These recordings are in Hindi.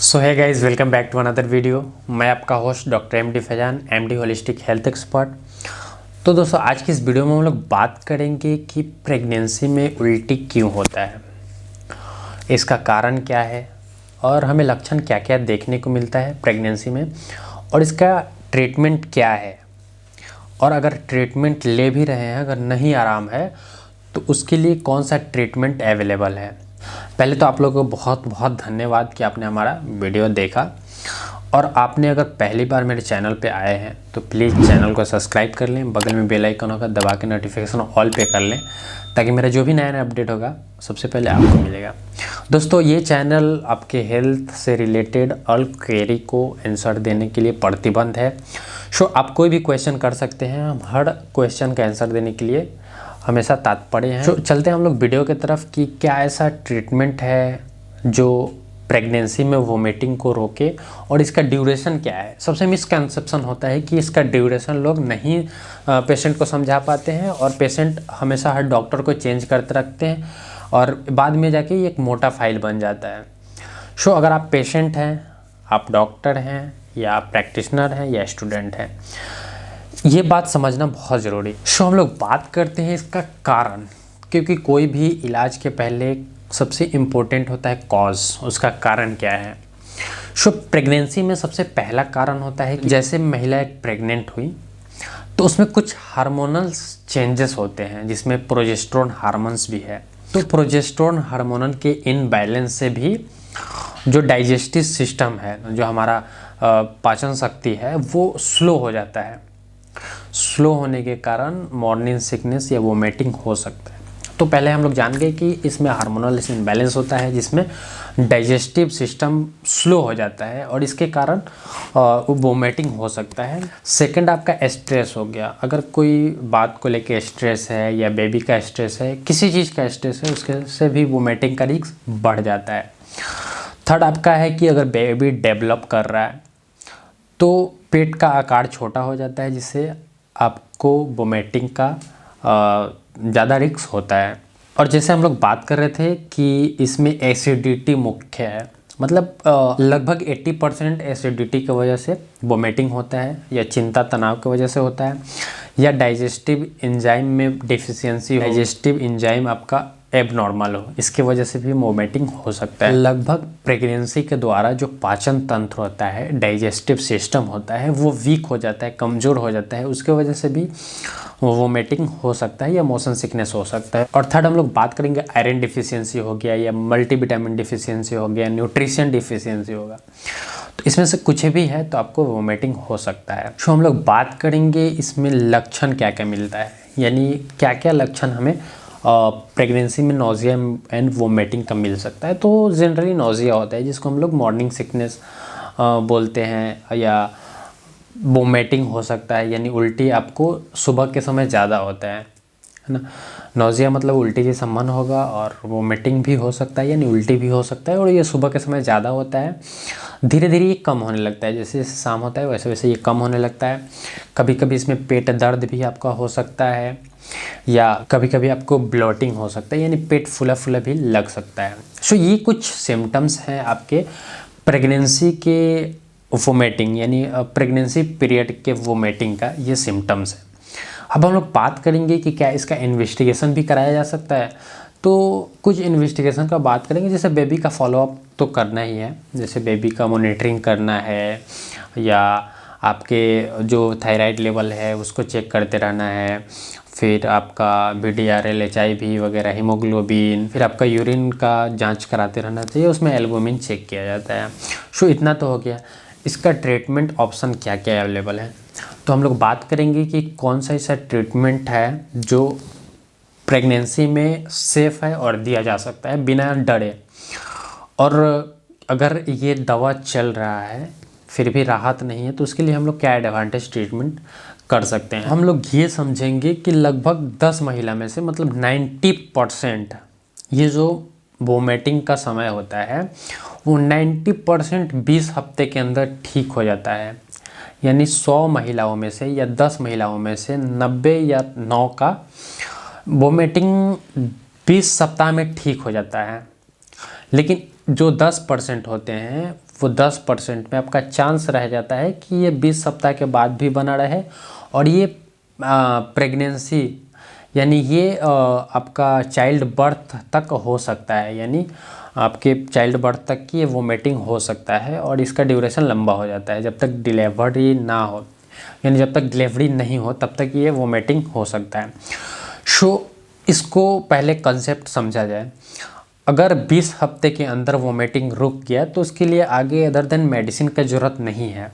So hi guys, welcome back to another video. मैं आपका host doctor MD Faizan, MD holistic health expert. तो दोस्तों, आज की इस वीडियो में हम लोग बात करेंगे कि प्रेगनेंसी में उल्टी क्यों होता है, इसका कारण क्या है और हमें लक्षण क्या क्या देखने को मिलता है प्रेगनेंसी में, और इसका ट्रीटमेंट क्या है। और अगर ट्रीटमेंट ले भी रहे हैं, अगर नहीं आराम है, तो उसके लिए कौन सा ट्रीटमेंट अवेलेबल है। पहले तो आप लोगों को बहुत बहुत धन्यवाद कि आपने हमारा वीडियो देखा। और आपने अगर पहली बार मेरे चैनल पे आए हैं तो प्लीज़ चैनल को सब्सक्राइब कर लें, बगल में बेल आइकन होगा, दबा के नोटिफिकेशन ऑल पे कर लें, ताकि मेरा जो भी नया नया अपडेट होगा सबसे पहले आपको मिलेगा। दोस्तों, ये चैनल आपके हेल्थ से रिलेटेड ऑल क्वेरी को आंसर देने के लिए प्रतिबद्ध है। सो आप कोई भी क्वेश्चन कर सकते हैं, हम हर क्वेश्चन का आंसर देने के लिए हमेशा तात्पर्य हैं। तो चलते हैं हम लोग वीडियो की तरफ कि क्या ऐसा ट्रीटमेंट है जो प्रेगनेंसी में वोमिटिंग को रोके और इसका ड्यूरेशन क्या है। सबसे मिसकंसेप्शन होता है कि इसका ड्यूरेशन लोग नहीं पेशेंट को समझा पाते हैं, और पेशेंट हमेशा हर डॉक्टर को चेंज करते रखते हैं और बाद में जाके ये एक मोटा फाइल बन जाता है। सो अगर आप पेशेंट हैं, आप डॉक्टर हैं, या आप प्रैक्टिशनर हैं, या स्टूडेंट हैं, ये बात समझना बहुत ज़रूरी है। सो हम लोग बात करते हैं इसका कारण, क्योंकि कोई भी इलाज के पहले सबसे इम्पोर्टेंट होता है कॉज, उसका कारण क्या है। सो प्रेगनेंसी में सबसे पहला कारण होता है कि जैसे महिला एक प्रेग्नेंट हुई तो उसमें कुछ हार्मोनल चेंजेस होते हैं, जिसमें प्रोजेस्टेरोन हार्मोन्स भी है। तो प्रोजेस्टेरोन हार्मोन के इनबैलेंस से भी जो डाइजेस्टिव सिस्टम है, जो हमारा पाचन शक्ति है, वो स्लो हो जाता है। स्लो होने के कारण मॉर्निंग सिकनेस या वोमिटिंग हो सकता है। तो पहले हम लोग जान गए कि इसमें हार्मोनल इम्बैलेंस होता है, जिसमें डाइजेस्टिव सिस्टम स्लो हो जाता है और इसके कारण वोमिटिंग हो सकता है। सेकंड, आपका स्ट्रेस हो गया। अगर कोई बात को लेके स्ट्रेस है, या बेबी का स्ट्रेस है, किसी चीज़ का स्ट्रेस है, उसके से भी वोमिटिंग का रिस्क बढ़ जाता है। थर्ड आपका है कि अगर बेबी डेवलप कर रहा है तो पेट का आकार छोटा हो जाता है, जिससे आपको वोमिटिंग का ज़्यादा रिस्क होता है। और जैसे हम लोग बात कर रहे थे कि इसमें एसिडिटी मुख्य है, मतलब लगभग 80% एसिडिटी की वजह से वोमिटिंग होता है, या चिंता तनाव की वजह से होता है, या डाइजेस्टिव एंजाइम में डिफिशियंसी, डाइजेस्टिव एंजाइम आपका एबनॉर्मल हो, इसके वजह से भी वोमिटिंग हो सकता है। लगभग प्रेगनेंसी के द्वारा जो पाचन तंत्र होता है, डाइजेस्टिव सिस्टम होता है, वो वीक हो जाता है, कमज़ोर हो जाता है, उसके वजह से भी वोमिटिंग हो सकता है या मोशन सिकनेस हो सकता है। और थर्ड हम लोग बात करेंगे आयरन डिफिशियंसी हो गया, या मल्टीविटामिन डिफिशियंसी हो गया, न्यूट्रिशन डिफिशियंसी होगा। तो इसमें से कुछ भी है तो आपको वोमिटिंग हो सकता है। तो हम लोग बात करेंगे इसमें लक्षण क्या क्या मिलता है, यानी क्या क्या लक्षण हमें प्रेगनेंसी में नोजिया एंड वोमिटिंग का मिल सकता है। तो जनरली नोजिया होता है, जिसको हम लोग मॉर्निंग सिकनेस बोलते हैं, या वोमिटिंग हो सकता है, यानी उल्टी आपको सुबह के समय ज़्यादा होता है ना। नोजिया मतलब उल्टी जैसा मन होगा, और वोमिटिंग भी हो सकता है, यानी उल्टी भी हो सकता है, और ये सुबह के समय ज़्यादा होता है। धीरे धीरे ये कम होने लगता है, जैसे जैसे शाम होता है वैसे वैसे ये कम होने लगता है। कभी कभी इसमें पेट दर्द भी आपका हो सकता है, या कभी कभी आपको ब्लोटिंग हो सकता है, यानी पेट फूला फूला भी लग सकता है। सो ये कुछ सिम्टम्स हैं आपके प्रेगनेंसी के वोमिटिंग, यानी प्रेगनेंसी पीरियड के वोमिटिंग का ये सिम्टम्स है। अब हम लोग बात करेंगे कि क्या इसका इन्वेस्टिगेशन भी कराया जा सकता है। तो कुछ इन्वेस्टिगेशन का बात करेंगे, जैसे बेबी का फॉलोअप तो करना ही है, जैसे बेबी का मॉनिटरिंग करना है, या आपके जो थायराइड लेवल है उसको चेक करते रहना है, फिर आपका VDRL, HIV वगैरह, हीमोग्लोबिन, फिर आपका यूरिन का जांच कराते रहना चाहिए, उसमें एल्बुमिन चेक किया जाता है। सो इतना तो हो गया। इसका ट्रीटमेंट ऑप्शन क्या क्या अवेलेबल है, तो हम लोग बात करेंगे कि कौन सा ऐसा ट्रीटमेंट है जो प्रेगनेंसी में सेफ़ है और दिया जा सकता है बिना डरे। और अगर ये दवा चल रहा है फिर भी राहत नहीं है, तो उसके लिए हम लोग क्या एडवांटेज ट्रीटमेंट कर सकते हैं। हम लोग ये समझेंगे कि लगभग 10 महिला में से, मतलब 90%, ये जो वोमिटिंग का समय होता है वो 90% 20 हफ्ते के अंदर ठीक हो जाता है। यानी 100 महिलाओं में से या 10 महिलाओं में से 90 या 9 का वोमिटिंग 20 सप्ताह में ठीक हो जाता है। लेकिन जो 10% होते हैं वो 10% में आपका चांस रह जाता है कि ये 20 सप्ताह के बाद भी बना रहे और ये प्रेगनेंसी यानी ये आपका चाइल्ड बर्थ तक हो सकता है, यानी आपके चाइल्ड बर्थ तक की ये वोमिटिंग हो सकता है और इसका ड्यूरेशन लंबा हो जाता है। जब तक डिलीवरी ना हो, यानी जब तक डिलीवरी नहीं हो तब तक ये वोमिटिंग हो सकता है। सो इसको पहले कंसेप्ट समझा जाए। अगर 20 हफ्ते के अंदर वोमिटिंग रुक गया तो उसके लिए आगे अदर देन मेडिसिन का ज़रूरत नहीं है।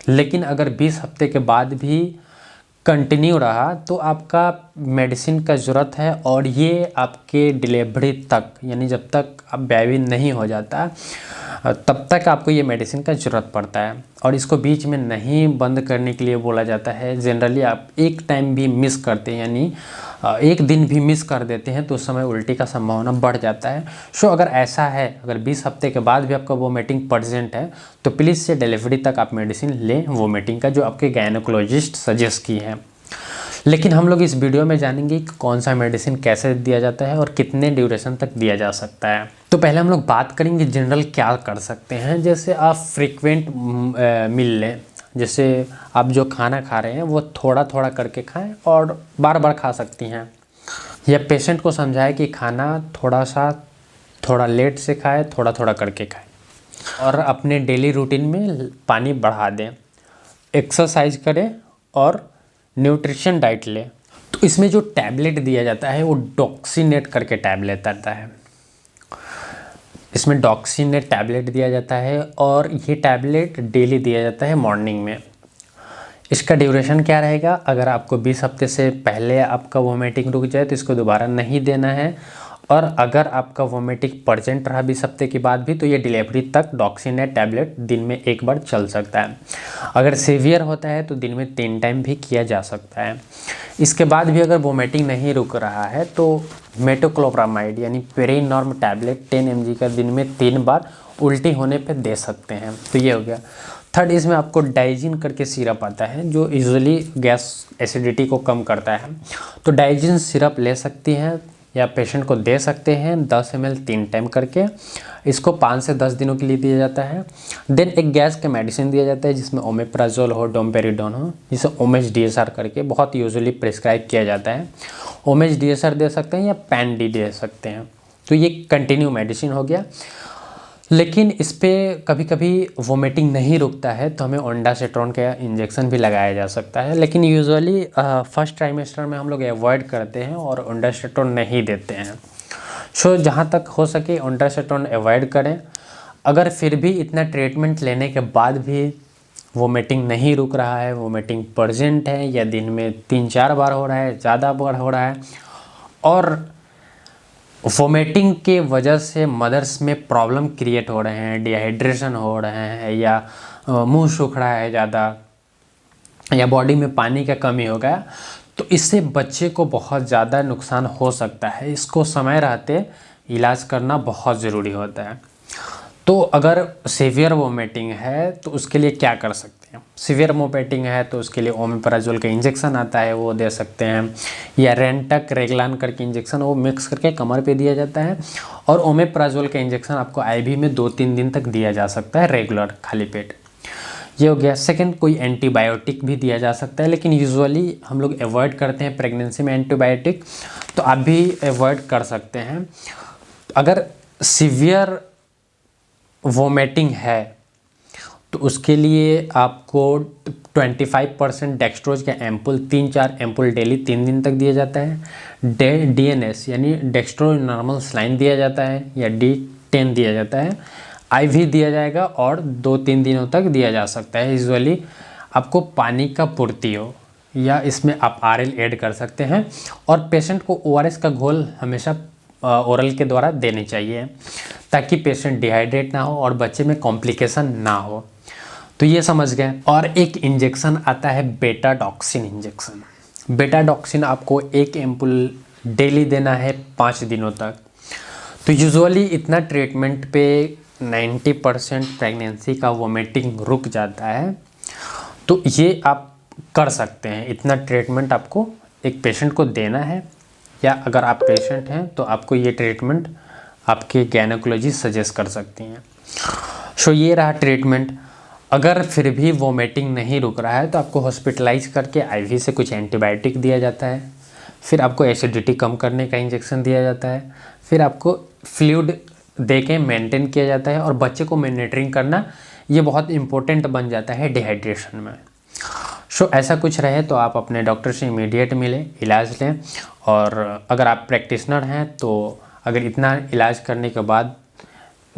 लेकिन अगर 20 हफ्ते के बाद भी कंटिन्यू रहा तो आपका मेडिसिन का ज़रूरत है और ये आपके डिलीवरी तक, यानी जब तक आप बेबी नहीं हो जाता तब तक आपको ये मेडिसिन का ज़रूरत पड़ता है। और इसको बीच में नहीं बंद करने के लिए बोला जाता है। जनरली आप एक टाइम भी मिस करते हैं, यानी एक दिन भी मिस कर देते हैं तो उस समय उल्टी का संभावना बढ़ जाता है। सो अगर ऐसा है, अगर 20 हफ्ते के बाद भी आपका वोमिटिंग प्रेजेंट है तो प्लीज़ से डिलीवरी तक आप मेडिसिन लें वोमिटिंग का, जो आपके गायनेकोलॉजिस्ट सजेस्ट की है। लेकिन हम लोग इस वीडियो में जानेंगे कि कौन सा मेडिसिन कैसे दिया जाता है और कितने ड्यूरेशन तक दिया जा सकता है। तो पहले हम लोग बात करेंगे जनरल क्या कर सकते हैं। जैसे आप फ्रीक्वेंट मील लें, जैसे आप जो खाना खा रहे हैं वो थोड़ा थोड़ा करके खाएं और बार बार खा सकती हैं। या पेशेंट को समझाएं कि खाना थोड़ा लेट से खाए, थोड़ा थोड़ा करके खाएं और अपने डेली रूटीन में पानी बढ़ा दें, एक्सरसाइज करें और न्यूट्रिशन डाइट ले। तो इसमें जो टैबलेट दिया जाता है वो डॉक्सीनेट करके टैबलेट आता है। इसमें डॉक्सीनेट टैबलेट दिया जाता है और ये टैबलेट डेली दिया जाता है मॉर्निंग में। इसका ड्यूरेशन क्या रहेगा, अगर आपको 20 हफ्ते से पहले आपका वोमिटिंग रुक जाए तो इसको दोबारा नहीं देना है। और अगर आपका वोमिटिंग प्रेजेंट रहा 20 हफ्ते के बाद भी तो ये डिलीवरी तक डॉक्सीनेट टैबलेट दिन में एक बार चल सकता है। अगर सीवियर होता है तो दिन में 3 टाइम भी किया जा सकता है। इसके बाद भी अगर वोमिटिंग नहीं रुक रहा है तो मेटोक्लोप्रामाइड यानी पेरीनॉर्म टैबलेट 10 mg का दिन में 3 बार उल्टी होने पे दे सकते हैं। तो ये हो गया। थर्ड, इसमें आपको डाइजिन करके सिरप आता है जो यूजुअली गैस एसिडिटी को कम करता है। तो डाइजिन सिरप ले सकती हैं या पेशेंट को दे सकते हैं 10 ml 3 टाइम करके। इसको 5 से 10 दिनों के लिए दिया जाता है। देन एक गैस का मेडिसिन दिया जाता है जिसमें ओमेप्राजोल हो, डोम्पेरिडोन हो, जिसे ओमेज DSR करके बहुत यूजुअली प्रिस्क्राइब किया जाता है। ओमेज DSR दे सकते हैं या पैन-डी दे सकते हैं। तो ये कंटिन्यू मेडिसिन हो गया। लेकिन इस पर कभी कभी वोमिटिंग नहीं रुकता है तो हमें ओंडासेट्रोन का इंजेक्शन भी लगाया जा सकता है। लेकिन यूजुअली फर्स्ट ट्राइमेस्टर में हम लोग अवॉइड करते हैं और ओंडासेट्रोन नहीं देते हैं। सो जहाँ तक हो सके ओंडासेट्रोन अवॉइड करें। अगर फिर भी इतना ट्रीटमेंट लेने के बाद भी वोमिटिंग नहीं रुक रहा है, वोमिटिंग प्रेजेंट है या दिन में 3-4 बार हो रहा है, ज़्यादा बार हो रहा है और वोमिटिंग के वजह से मदर्स में प्रॉब्लम क्रिएट हो रहे हैं, डिहाइड्रेशन हो रहे हैं या मुंह सूख रहा है ज़्यादा या बॉडी में पानी का कमी हो गया, तो इससे बच्चे को बहुत ज़्यादा नुकसान हो सकता है। इसको समय रहते इलाज करना बहुत ज़रूरी होता है। तो अगर सीवियर वोमिटिंग है तो उसके लिए क्या कर सकते हैं। सीवियर वोमिटिंग है तो उसके लिए ओमेप्राजोल का इंजेक्शन आता है वो दे सकते हैं, या रेंटक रेगलान करके इंजेक्शन वो मिक्स करके कमर पे दिया जाता है। और ओमेप्राजोल का इंजेक्शन आपको IV में 2-3 दिन तक दिया जा सकता है रेगुलर खाली पेट। ये हो गया। सेकंड, कोई एंटीबायोटिक भी दिया जा सकता है, लेकिन यूजुअली हम लोग अवॉइड करते हैं प्रेगनेंसी में एंटीबायोटिक, तो आप भी अवॉइड कर सकते हैं। अगर सीवियर वोमिटिंग है तो उसके लिए आपको 25% डेक्सट्रोज का एम्पुल 3-4 एम्पुल डेली 3 दिन तक दिया जाता है। DNS यानी डेक्सट्रो नॉर्मल स्लाइन दिया जाता है या D10 दिया जाता है। IV दिया जाएगा और 2-3 दिनों तक दिया जा सकता है। यूजुअली आपको पानी का पूर्ति हो या इसमें आप RL ऐड कर सकते हैं। और पेशेंट को ORS का घोल हमेशा ओरल के द्वारा देनी चाहिए ताकि पेशेंट डिहाइड्रेट ना हो और बच्चे में कॉम्प्लिकेशन ना हो। तो ये समझ गए। और एक इंजेक्शन आता है बेटाडॉक्सिन इंजेक्शन। बेटाडॉक्सिन आपको 1 एम्पुल डेली देना है 5 दिनों तक। तो यूजुअली इतना ट्रीटमेंट पे 90% प्रेगनेंसी का वोमिटिंग रुक जाता है। तो ये आप कर सकते हैं। इतना ट्रीटमेंट आपको एक पेशेंट को देना है, या अगर आप पेशेंट हैं तो आपको ये ट्रीटमेंट आपके गायनेकोलॉजिस्ट सजेस्ट कर सकती हैं। सो ये रहा ट्रीटमेंट। अगर फिर भी वोमिटिंग नहीं रुक रहा है तो आपको हॉस्पिटलाइज करके आईवी से कुछ एंटीबायोटिक दिया जाता है, फिर आपको एसिडिटी कम करने का इंजेक्शन दिया जाता है, फिर आपको फ्लूइड दे के मेनटेन किया जाता है, और बच्चे को मॉनिटरिंग करना ये बहुत इम्पोर्टेंट बन जाता है डिहाइड्रेशन में। सो ऐसा कुछ रहे तो आप अपने डॉक्टर से इमीडिएट मिलें, इलाज लें। और अगर आप प्रैक्टिशनर हैं तो अगर इतना इलाज करने के बाद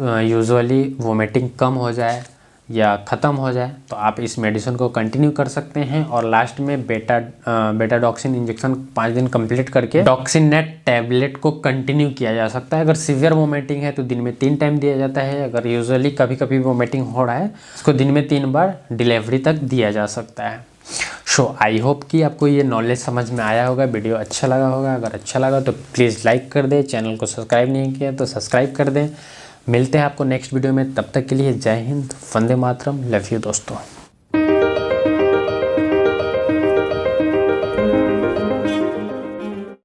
यूजुअली वोमिटिंग कम हो जाए या ख़त्म हो जाए तो आप इस मेडिसिन को कंटिन्यू कर सकते हैं। और लास्ट में बेटाडॉक्सिन इंजेक्शन 5 दिन कंप्लीट करके डॉक्सिन नेट टैबलेट को कंटिन्यू किया जा सकता है। अगर सीवियर वोमिटिंग है तो दिन में 3 टाइम दिया जाता है। अगर यूजुअली कभी कभी वोमिटिंग हो रहा है उसको दिन में 3 बार डिलीवरी तक दिया जा सकता है। सो आई होप कि आपको ये नॉलेज समझ में आया होगा, वीडियो अच्छा लगा होगा। अगर अच्छा लगा तो प्लीज़ लाइक कर दें, चैनल को सब्सक्राइब नहीं किया तो सब्सक्राइब कर दें। मिलते हैं आपको नेक्स्ट वीडियो में, तब तक के लिए जय हिंद, वंदे मातरम, लव यू दोस्तों।